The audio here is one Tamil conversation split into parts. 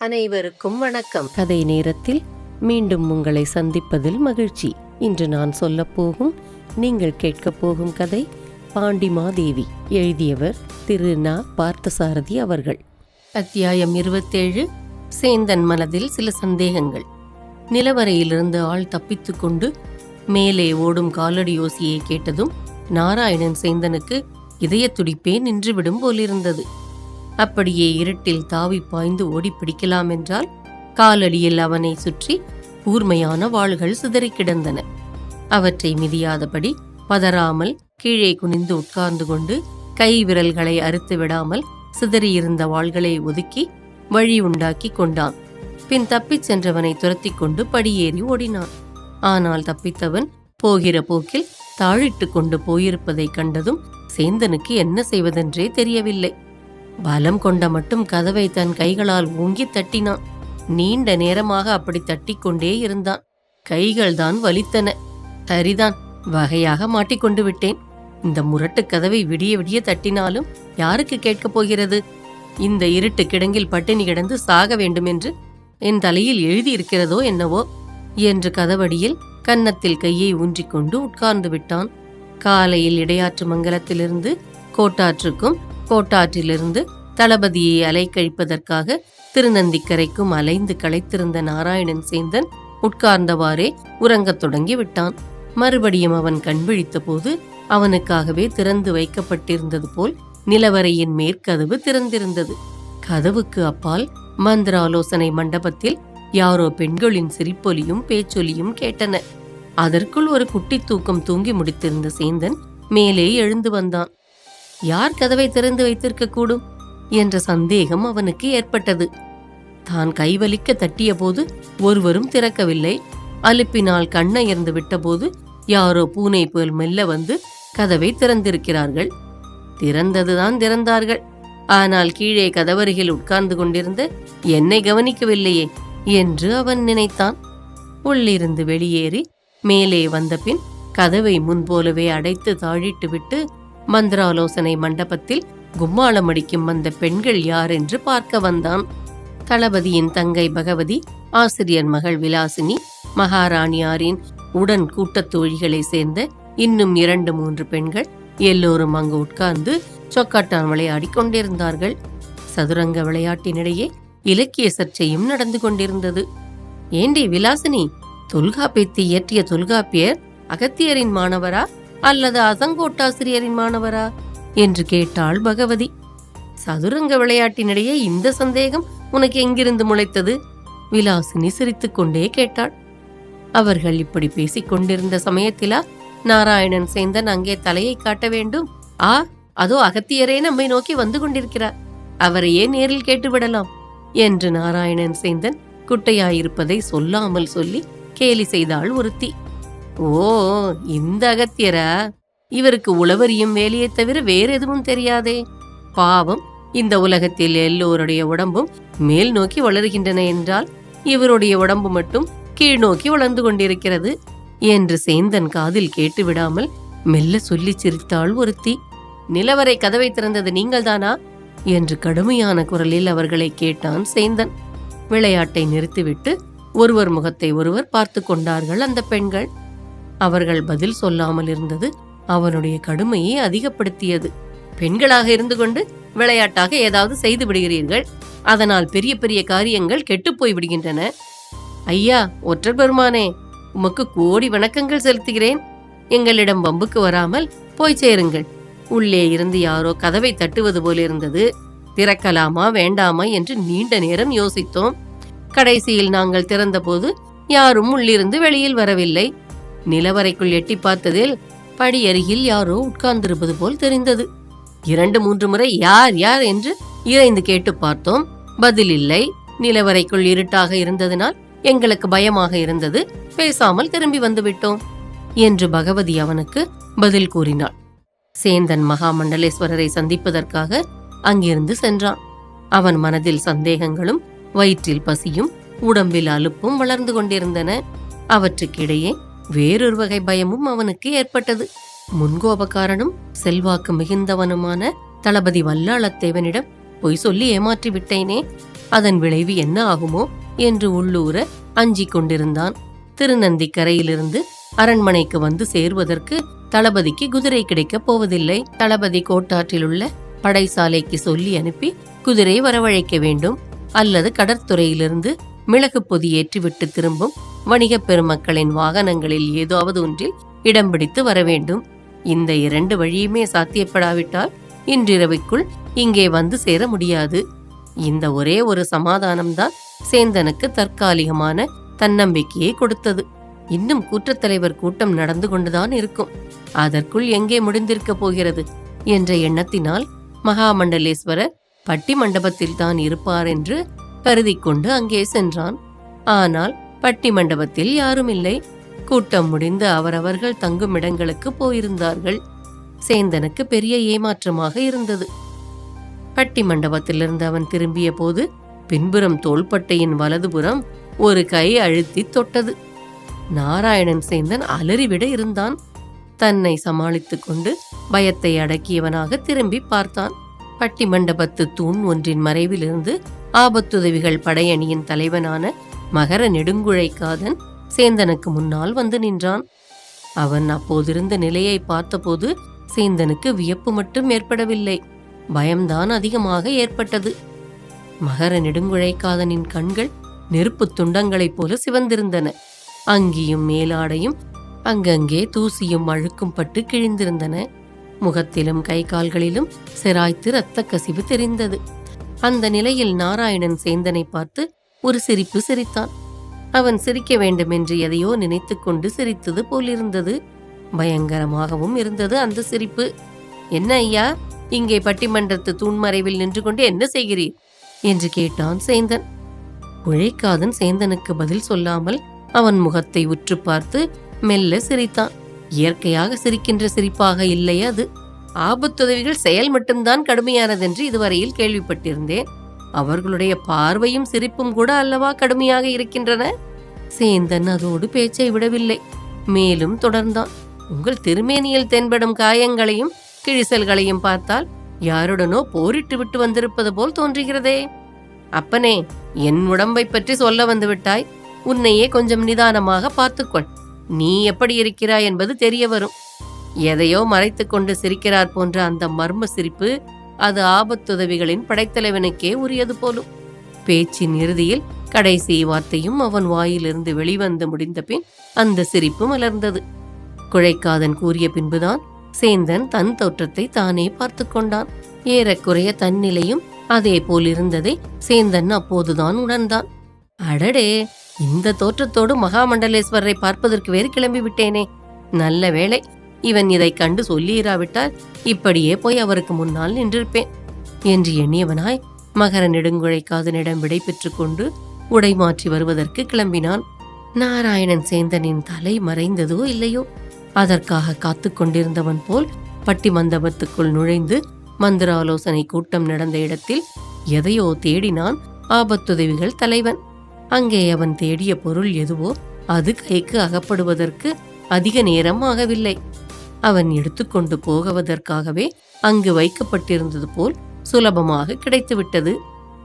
அனைவருக்கும் வணக்கம். கதை நேரத்தில் மீண்டும் உங்களை சந்திப்பதில் மகிழ்ச்சி. இன்று நான் சொல்லப்போகும் நீங்கள் கேட்கப் போகும் கதை பாண்டிமாதேவி. எழுதியவர் திரு நா. பார்த்தசாரதி அவர்கள். அத்தியாயம் 27. சேந்தன் மனதில் சில சந்தேகங்கள். நிலவரையிலிருந்து ஆள் தப்பித்துக் கொண்டு மேலே ஓடும் காலடி யோசியை கேட்டதும் நாராயணன் சேந்தனுக்கு இதய துடிப்பே நின்றுவிடும் போலிருந்தது. அப்படியே இருட்டில் தாவி பாய்ந்து ஓடி பிடிக்கலாம் என்றால் காலடியில் அவனை சுற்றி கூர்மையான வாள்கள் சிதறி கிடந்தன. அவற்றை மிதியாதபடி பதறாமல் கீழே குனிந்து உட்கார்ந்து கொண்டு கை விரல்களை அறுத்து விடாமல் சிதறியிருந்த வாள்களை ஒதுக்கி வழி உண்டாக்கி கொண்டான். பின் தப்பிச் சென்றவனை துரத்தி கொண்டு படியேறி ஓடினான். ஆனால் தப்பித்தவன் போகிற போக்கில் தாழிட்டு கொண்டு போயிருப்பதை கண்டதும் சேந்தனுக்கு என்ன செய்வதென்றே தெரியவில்லை. பலம் கொண்ட மட்டும் கதவை தன் கைகளால் ஊங்கி தட்டினான். நீண்ட நேரமாக அப்படி தட்டிக்கொண்டே இருந்தான். கைகள் தான் வலித்தன. சரிதான், வகையாக மாட்டிக்கொண்டு விட்டேன். இந்த முரட்டு கதவை விடிய விடிய தட்டினாலும் யாருக்கு கேட்கப் போகிறது? இந்த இருட்டு கிடங்கில் பட்டினி கிடந்து சாக வேண்டுமென்று என் தலையில் எழுதியிருக்கிறதோ என்னவோ என்று கதவடியில் கன்னத்தில் கையை ஊன்றிக்கொண்டு உட்கார்ந்து விட்டான். காலையில் இடையாற்று மங்கலத்திலிருந்து கோட்டாற்றுக்கும், கோட்டாற்றிலிருந்து தளபதியை அலைக்கழிப்பதற்காக திருநந்திக்கரைக்கும் அலைந்து களைத்திருந்த நாராயணன் சேந்தன் உட்கார்ந்தவாறே உறங்கத் தொடங்கி விட்டான். மறுபடியும் அவன் கண்விழித்த போது அவனுக்காகவே திறந்து வைக்கப்பட்டிருந்தது போல் நிலவரையின் மேற்கதவு திறந்திருந்தது. கதவுக்கு அப்பால் மந்திராலோசனை மண்டபத்தில் யாரோ பெண்களின் சிரிப்பொலியும் பேச்சொலியும் கேட்டன. அதற்குள் ஒரு குட்டி தூக்கம் தூங்கி முடித்திருந்த சேந்தன் மேலே எழுந்து வந்தான். யார் கதவை திறந்து வைத்திருக்க கூடும் என்ற சந்தேகம் அவனுக்கு ஏற்பட்டது. தான் கைவலிக்க தட்டிய போது ஒருவரும் திறக்கவில்லை. அலுப்பினால் கண்ணயர்ந்து விட்டபோது யாரோ பூனை போல் மெல்ல வந்து கதவை திறந்திருக்கிறார்கள். திறந்ததுதான் திறந்தார்கள். ஆனால் கீழே கதவருகில் உட்கார்ந்து கொண்டிருந்த என்னை கவனிக்கவில்லையே என்று அவன் நினைத்தான். உள்ளிருந்து வெளியேறி மேலே வந்த பின் கதவை முன்போலவே அடைத்து தாழிட்டு விட்டு மந்திராலோசனை மண்டபத்தில் கும்மாளம் அடிக்கும் வந்த பெண்கள் யார் என்று பார்க்க வந்தான். தளபதியின் தங்கை பகவதி, ஆசிரியர் மகள் விலாசினி, மகாராணியாரின் உடன் கூட்டத் தோழிகளை சேர்ந்த இன்னும் 2-3 பெண்கள் எல்லோரும் அங்கு உட்கார்ந்து சொக்காட்டான் விளையாடி கொண்டிருந்தார்கள். சதுரங்க விளையாட்டினிடையே இலக்கிய சர்ச்சையும் நடந்து கொண்டிருந்தது. ஏண்டி விலாசினி, தொல்காப்பியத்தை இயற்றிய தொல்காப்பியர் அகத்தியரின் மாணவரா அல்லது அசங்கோட்டாசிரியரின் மாணவரா என்று கேட்டாள் பகவதி. சதுரங்க விளையாட்டினிடையே இந்த சந்தேகம் உனக்கு எங்கிருந்து முளைத்தது? விலாசினி சிரித்துக் கொண்டே கேட்டாள். அவர்கள் இப்படி பேசிக் கொண்டிருந்த சமயத்திலா நாராயணன் சேந்தன் அங்கே தலையை காட்ட வேண்டும்? அதோ அகத்தியரே நம்மை நோக்கி வந்து கொண்டிருக்கிறார், அவரையே நேரில் கேட்டுவிடலாம் என்று நாராயணன் சேந்தன் குட்டையாயிருப்பதை சொல்லாமல் சொல்லி கேலி செய்தாள் ஒருத்தி. ஓ, இந்த அகத்தியரா? இவருக்கு உளவரியும் வேலையை தவிர வேற எதுவும் தெரியாதே. பாவம், இந்த உலகத்தில் எல்லோருடைய உடம்பும் மேல் நோக்கி வளர்கின்றன என்றால் இவருடைய உடம்பு மட்டும் கீழ் நோக்கி வளர்ந்து கொண்டிருக்கிறது என்று சேந்தன் காதில் கேட்டுவிடாமல் மெல்ல சொல்லி சிரித்தாள் ஒருத்தி. நிலவரை கதவை திறந்தது நீங்கள்தானா என்று கடுமையான குரலில் அவர்களை கேட்டான் சேந்தன். விளையாட்டை நிறுத்திவிட்டு ஒருவர் முகத்தை ஒருவர் பார்த்து கொண்டார்கள் அந்த பெண்கள். அவர்கள் பதில் சொல்லாமல் இருந்தது அவனுடைய கடுமையை அதிகப்படுத்தியது. பெண்களாக இருந்து கொண்டு விளையாட்டாக ஏதாவது செய்து விடுகிறீர்கள், அதனால் பெரிய பெரிய காரியங்கள் கெட்டுப்போய் விடுகின்றன. ஐயா ஒற்றர் பெருமானே, உமக்கு கோடி வணக்கங்கள் செலுத்துகிறேன். எங்களிடம் வம்புக்கு வராமல் போய் சேருங்கள். உள்ளே இருந்து யாரோ கதவை தட்டுவது போலிருந்தது. திறக்கலாமா வேண்டாமா என்று நீண்ட நேரம் யோசித்தோம். கடைசியில் நாங்கள் திறந்தபோது யாரும் உள்ளிருந்து வெளியில் வரவில்லை. நிலவரைக்குள் எட்டி பார்த்ததில் படி அருகில் யாரோ உட்கார்ந்திருப்பது போல் தெரிந்தது. 2-3 முறை யார் யார் என்று இறைந்து கேட்டு பார்த்தோம். பதில் இல்லை. நிலவரைக்குள் இருட்டாக இருந்ததினால் எங்களுக்கு பயமாக இருந்தது. பேசாமல் திரும்பி வந்துவிட்டோம் என்று பகவதி அவனுக்கு பதில் கூறினாள். சேந்தன் மகாமண்டலேஸ்வரரை சந்திப்பதற்காக அங்கிருந்து சென்றான். அவன் மனதில் சந்தேகங்களும் வயிற்றில் பசியும் உடம்பில் அலுப்பும் வளர்ந்து கொண்டிருந்தன. அவற்றுக்கிடையே வேறொரு வகை பயமும் அவனுக்கு ஏற்பட்டது. முன்கோபக்காரனும் செல்வாக்கு மிகுந்தவனுமான தளபதி வல்லாளத்தேவனிடம் பொய் சொல்லி ஏமாற்றி விட்டேனே. அதன் விளைவு என்ன ஆகுமோ என்று உள்ளூர அஞ்சிக் கொண்டிருந்தான். திருநந்திக்கரையிலிருந்து அரண்மனைக்கு வந்து சேர்வதற்கு தளபதிக்கு குதிரை கிடைக்கப் போவதில்லை. தளபதி கோட்டாற்றிலுள்ள படைசாலைக்கு சொல்லி அனுப்பி குதிரை வரவழைக்க வேண்டும், அல்லது கடற்துறையிலிருந்து மிளகு பொதி ஏற்றிவிட்டு திரும்பும் வணிகப் பெருமக்களின் வாகனங்களில் ஏதாவது ஒன்றில் இடம் பிடித்து வர வேண்டும். இந்த 2 வழியுமே சாத்தியப்படாவிட்டால் இன்றிரவுக்குள் இங்கே வந்து சேர முடியாது. இந்த ஒரே ஒரு சமாதானம்தான் சேந்தனுக்கு தற்காலிகமான தன்னம்பிக்கையை கொடுத்தது. இன்னும் கூற்றத்தலைவர் கூட்டம் நடந்து கொண்டுதான் இருக்கும், அதற்குள் எங்கே முடிந்திருக்க போகிறது என்ற எண்ணத்தினால் மகாமண்டலேஸ்வரர் பட்டி மண்டபத்தில் தான் இருப்பார் என்று கருதி கொண்டு அங்கே சென்றான். ஆனால் பட்டி மண்டபத்தில் யாரும் இல்லை. கூட்டம் முடிந்து அவரவர்கள் தங்கும் இடங்களுக்கு போயிருந்தார்கள். சேந்தனுக்கு பெரிய ஏமாற்றமாக இருந்தது. பட்டி மண்டபத்திலிருந்து அவன் திரும்பிய போது பின்புறம் தோள்பட்டையின் வலதுபுறம் ஒரு கை அழுத்தி தொட்டது. நாராயணன் சேந்தன் அலறிவிட இருந்தான். தன்னை சமாளித்துக் கொண்டு பயத்தை அடக்கியவனாக திரும்பி பார்த்தான். பட்டி மண்டபத்து தூண் ஒன்றின் மறைவிலிருந்து ஆபத்துதவிகள் படையணியின் தலைவனான மகர நெடுங்குழைக்காதன் சேந்தனுக்கு முன்னால் வந்து நின்றான். அவன் அப்போதிருந்த நிலையை பார்த்தபோது சேந்தனுக்கு வியப்பு மட்டும் ஏற்படவில்லை, பயம்தான் அதிகமாக ஏற்பட்டது. மகர நெடுங்குழைக்காதனின் கண்கள் நெருப்பு துண்டங்களைப் போல சிவந்திருந்தன. அங்கியும் மேலாடையும் அங்கங்கே தூசியும் அழுக்கும் பட்டு கிழிந்திருந்தன. முகத்திலும் கை கால்களிலும் சிராய்த்து இரத்த கசிவு தெரிந்தது. அந்த நிலையில் நாராயணன் சேந்தனை பார்த்து ஒரு சிரிப்பு சிரித்தான். அவன் சிரிக்க வேண்டுமென்று எதையோ நினைத்து கொண்டு சிரித்தது போலிருந்தது. பயங்கரமாகவும் இருந்தது அந்த சிரிப்பு. என்ன ஐயா, இங்கே பட்டிமன்றத்து தூண்மறைவில் நின்று கொண்டு என்ன செய்கிறீர் என்று கேட்டான் சேந்தன். உழைக்காதன் சேந்தனுக்கு பதில் சொல்லாமல் அவன் முகத்தை உற்று பார்த்து மெல்ல சிரித்தான். இயற்கையாக சிரிக்கின்ற சிரிப்பாக இல்லை அது. ஆபத்துதவிகள் செயல் மட்டும்தான் கடுமையானதென்று இதுவரையில் கேள்விப்பட்டிருந்தேன். அவர்களுடைய பார்வையும் சிரிப்பும் கூட அல்லவா கடுமையாக இருக்கின்றன. சேந்தன் அதோடு பேச்சை விடவில்லை. மேலும் தொடர்ந்தான். உங்கள் திருமேனியில் தென்படும் காயங்களையும் கிழிசல்களையும் பார்த்தால் யாருடனோ போரிட்டு விட்டு வந்திருப்பது போல் தோன்றுகிறதே. அப்பனே, என் உடம்பை பற்றி சொல்ல வந்து விட்டாய். உன்னையே கொஞ்சம் நிதானமாக பார்த்துக்கொள். நீ எப்படி இருக்கிறாய் என்பது தெரிய வரும். எதையோ மறைத்து கொண்டு சிரிக்கிறார் போன்ற அந்த மர்ம சிரிப்பு, அது ஆபத்துதவிகளின் படைத்தலைவனுக்கே உரியது போலும். பேச்சின் இறுதியில் கடைசி வார்த்தையும் அவன் வாயிலிருந்து வெளிவந்து முடிந்த பின் அந்த சிரிப்பு மலர்ந்தது. குழைக்காதன் கூறிய பின்புதான் சேந்தன் தன் தோற்றத்தை தானே பார்த்து கொண்டான். ஏறக்குறைய தன்னிலையும் அதே போல் இருந்ததை சேந்தன் அப்போதுதான் உணர்ந்தான். அடடே, இந்த தோற்றத்தோடு மகாமண்டலேஸ்வரரை பார்ப்பதற்கு வேறு கிளம்பி விட்டேனே. நல்ல வேளை, இவன் இதை கண்டு சொல்லியிராவிட்டால் இப்படியே போய் அவருக்கு முன்னால் நின்றிருப்பேன் என்று எண்ணியவனாய் மகர நெடுங்குழைக்காதனிடம் விடை பெற்று கொண்டு உடை மாற்றி வருவதற்கு கிளம்பினான். நாராயணன் சேந்தனின் தலை மறைந்ததோ இல்லையோ, அதற்காக காத்து கொண்டிருந்தவன் போல் பட்டி மண்டபத்துக்குள் நுழைந்து மந்திராலோசனை கூட்டம் நடந்த இடத்தில் எதையோ தேடினான் ஆபத்துதவிகள் தலைவன். அங்கே அவன் தேடிய பொருள் எதுவோ அது கைக்கு அகப்படுவதற்கு அதிக நேரம் ஆகவில்லை. அவன் எடுத்துக்கொண்டு போகுவதற்காகவே அங்கு வைக்கப்பட்டிருந்தது போல் சுலபமாக கிடைத்துவிட்டது.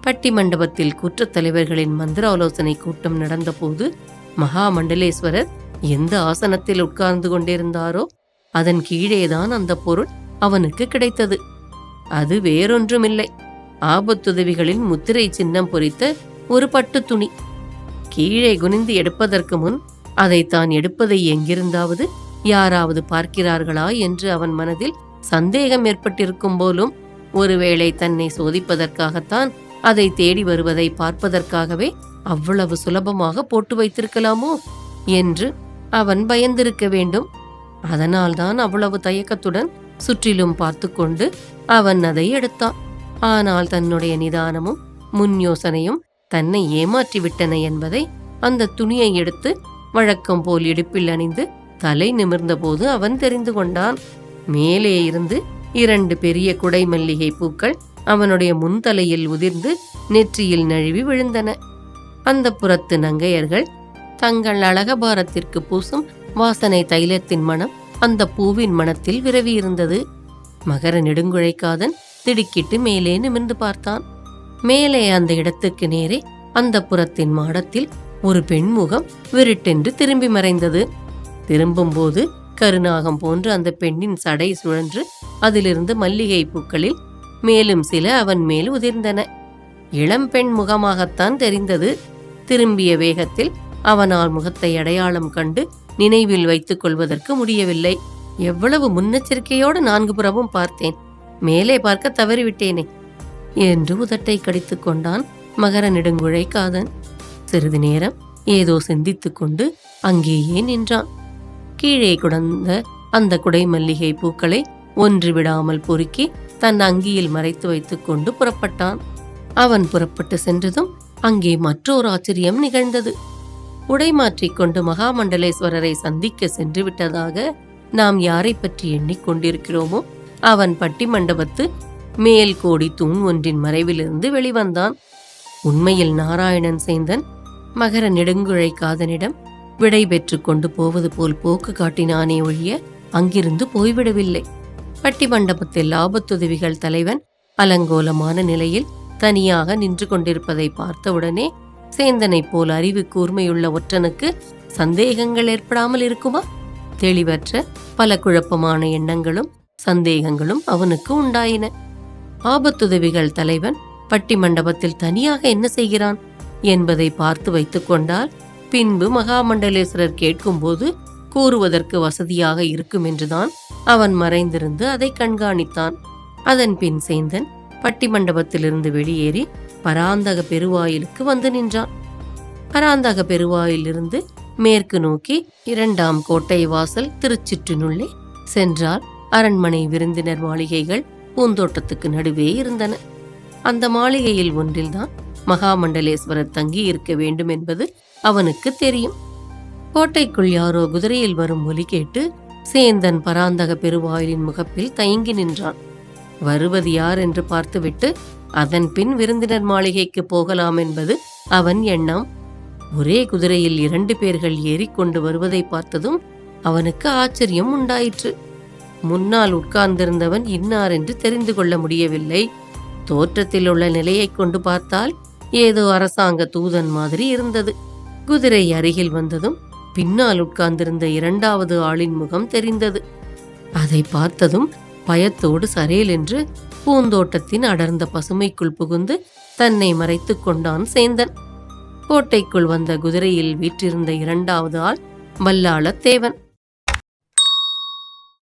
பட்டி மண்டபத்தில் கூற்றத்தலைவர்களின் மந்திராலோசனை கூட்டம் நடந்தபோது மகாமண்டலேஸ்வரர் எந்த ஆசனத்தில் உட்கார்ந்து கொண்டிருந்தாரோ அதன் கீழேதான் அந்த பொருள் அவனுக்கு கிடைத்தது. அது வேறொன்றுமில்லை, ஆபத்துதவிகளின் முத்திரை சின்னம் பொறித்த ஒரு பட்டு துணி. கீழே குனிந்து எடுப்பதற்கு முன் அதை தான் எடுப்பதை எங்கிருந்தாவது யாராவது பார்க்கிறார்களா என்று அவன் மனதில் சந்தேகம் ஏற்பட்டிருக்கும் போலும், ஒருவேளை தன்னை சோதிப்பதற்காகத்தான் அதை தேடி வருவதை பார்ப்பதற்காகவே அவ்வளவு சுலபமாக போட்டு வைத்திருக்கலாமோ என்று அவன் பயந்திருக்க வேண்டும். அதனால்தான் அவ்வளவு தயக்கத்துடன் சுற்றிலும் பார்த்து கொண்டு அவன் அதை எடுத்தான். ஆனால் தன்னுடைய நிதானமும் முன் யோசனையும் தன்னை ஏமாற்றிவிட்டன என்பதை அந்த துணியை எடுத்து வழக்கம் போல் இடுப்பில் அணிந்து தலை நிமிர்ந்தபோது அவன் தெரிந்து கொண்டான். மேலே இருந்து 2 பெரிய குடை மல்லிகை பூக்கள் அவனுடைய முன்தலையில் உதிர்ந்து நெற்றியில் நழுவி விழுந்தன. அந்த புறத்து நங்கையர்கள் தங்கள் அழகபாரத்திற்கு பூசும் வாசனை தைலத்தின் மனம் அந்த பூவின் மனத்தில் விரவி இருந்தது. மகர நெடுங்குழைக்காதன் திடுக்கிட்டு மேலே நிமிர்ந்து பார்த்தான். மேலே அந்த இடத்துக்கு நேரே அந்த புறத்தின் மாடத்தில் ஒரு பெண்முகம் விருட்டென்று திரும்பி மறைந்தது. திரும்பும்போது கருநாகம் போன்று அந்த பெண்ணின் சடை சுழன்று அதிலிருந்து மல்லிகை பூக்களில் மேலும் சில அவன் மேல் உதிர்ந்தன. இளம்பெண் முகமாகத்தான் தெரிந்தது. திரும்பிய வேகத்தில் அவனால் முகத்தை அடையாளம் கண்டு நினைவில் வைத்துக் கொள்வதற்கு முடியவில்லை. எவ்வளவு முன்னெச்சரிக்கையோடு 4 புறமும் பார்த்தேன், மேலே பார்க்க தவறிவிட்டேனே என்று உதட்டை கடித்துக் கொண்டான் மகர நெடுங்குழை காதன். சிறிது நேரம் ஏதோ சிந்தித்துக் கொண்டு அங்கேயே நின்றான். கீழே குடந்த அந்த குடை மல்லிகை பூக்களை ஒன்று விடாமல் பொறுக்கி தன் அங்கியில் மறைத்து வைத்துக் கொண்டு புறப்பட்டான். அவன் புறப்பட்டு சென்றதும் அங்கே மற்றொரு ஆச்சரியம் நிகழ்ந்தது. உடை மாற்றிக்கொண்டு மகாமண்டலேஸ்வரரை சந்திக்க சென்று விட்டதாக நாம் யாரை பற்றி எண்ணிக்கொண்டிருக்கிறோமோ அவன் பட்டி மண்டபத்து மேல் கோடி தூண் ஒன்றின் மறைவிலிருந்து வெளிவந்தான். உண்மையில் நாராயணன் சேந்தன் மகர நெடுங்குழை காதனிடம் விடை பெற்று கொண்டு போவது போல் போக்கு காட்டினானே ஒழிய அங்கிருந்து போய்விடவில்லை. பட்டி மண்டபத்தில் ஆபத்துதவிகள் தலைவன் அலங்கோலமான நிலையில் தனியாக நின்று கொண்டிருப்பதை பார்த்தவுடனே சேந்தனைப் போல் அறிவு கூர்மையுள்ள ஒற்றனுக்கு சந்தேகங்கள் ஏற்படாமல் இருக்குமா? தெளிவற்ற பல குழப்பமான எண்ணங்களும் சந்தேகங்களும் அவனுக்கு உண்டாயின. ஆபத்துதவிகள் தலைவன் பட்டி மண்டபத்தில் தனியாக என்ன செய்கிறான் என்பதை பார்த்து வைத்துக் கொண்டால் பின்பு மகாமண்டலேஸ்வரர் கேட்கும்போது கூறுவதற்கு வசதியாக இருக்கும் என்றுதான் அவன் மறைந்திருந்து அதை கண்காணித்தான். அதன் பின் சேந்தன் பட்டி மண்டபத்திலிருந்து வெளியேறி பராந்தக பெருவாயிலுக்கு வந்து நின்றான். பராந்தக பெருவாயிலிருந்து மேற்கு நோக்கி 2ஆம் கோட்டை வாசல் திருச்சிற்றினுள்ளே சென்றால் அரண்மனை விருந்தினர் மாளிகைகள் பூந்தோட்டத்துக்கு நடுவே இருந்தன. அந்த மாளிகையில் ஒன்றில்தான் மகாமண்டலேஸ்வரர் தங்கி இருக்க வேண்டும் என்பது அவனுக்கு தெரியும். கோட்டைக்குள் யாரோ குதிரையில் வரும் ஒலி கேட்டு சேந்தன் பராந்தக பெருவாயிலின் முகப்பில் தயங்கி நின்றான். வருவது யார் என்று பார்த்துவிட்டு அதன் பின் விருந்தினர் மாளிகைக்கு போகலாம் என்பது அவன் எண்ணம். ஒரே குதிரையில் 2 பேர்கள் ஏறிக்கொண்டு வருவதை பார்த்ததும் அவனுக்கு ஆச்சரியம் உண்டாயிற்று. முன்னால் உட்கார்ந்திருந்தவன் இன்னார் என்று தெரிந்து கொள்ள முடியவில்லை. தோற்றத்தில் உள்ள நிலையை கொண்டு பார்த்தால் ஏதோ அரசாங்க தூதன் மாதிரி இருந்தது. குதிரை அருகில் வந்ததும் பின்னால் உட்கார்ந்திருந்த 2வது ஆளின் முகம் தெரிந்தது. அதை பார்த்ததும் பயத்தோடு சரேல் என்று பூந்தோட்டத்தின் அடர்ந்த பசுமைக்குள் புகுந்து தன்னை மறைத்துக் கொண்டான் சேந்தன். கோட்டைக்குள் வந்த குதிரையில் வீற்றிருந்த 2வது ஆள் வல்லாள தேவன்.